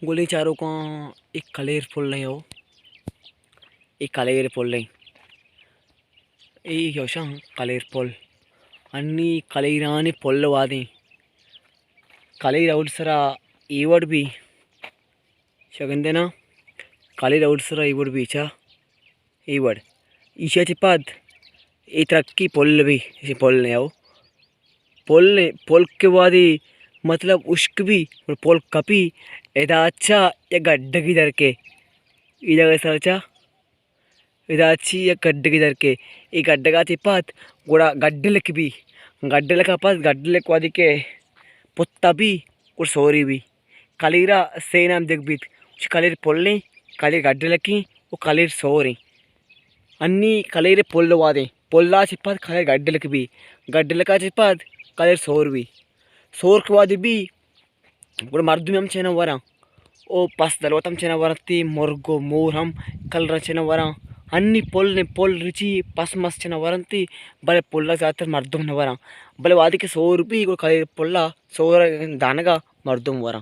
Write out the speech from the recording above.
गोली चारों का एक कलेर फुल नहीं हो एक कलेर फुल नहीं योशा कलेर फुल अन्नी कलेरानी फुल वादी कलेर औसरा इवड़ भी शगंदेना कलेर औसरा इवड़ भी चा इवड़ ईशा चिपाद इतरक्की फुल भी इसे फुल नहीं आओ पोल के बाद ही मतलब उश्क भी और पोल कपी इधर अच्छा या गड्ढे की दर के इधर कैसा अच्छा इधर अच्छी या गड्ढे की दर के ये गड्ढे का चिपात गोड़ा गड्ढे लक भी गड्ढे लका पास गड्ढे लक वादी के पुत्ता भी और सोरी भी कलीरा से नाम देख बीत उस कलीर पोलने कलीर गड्ढे लकी वो कलीर सोरी अन्नी कलीरे पोल वादे पोल्ला चिपात कलीर गड्ढे लका चिपात कलीर सोर भी सोर के बाद भी गोड़ मर्दुम हम चेना वरा ओ पास दलवतम चेना वरती मोरगो मोर हम कल रचना वरा अन्नी पोल रुचि पास मस चेना वरंती बले पोल्ला जातर मर्दुम न वरा बले वादी के सोर भी गोड़ कलीर पोल्ला सोर दानगा मर्दुम वरा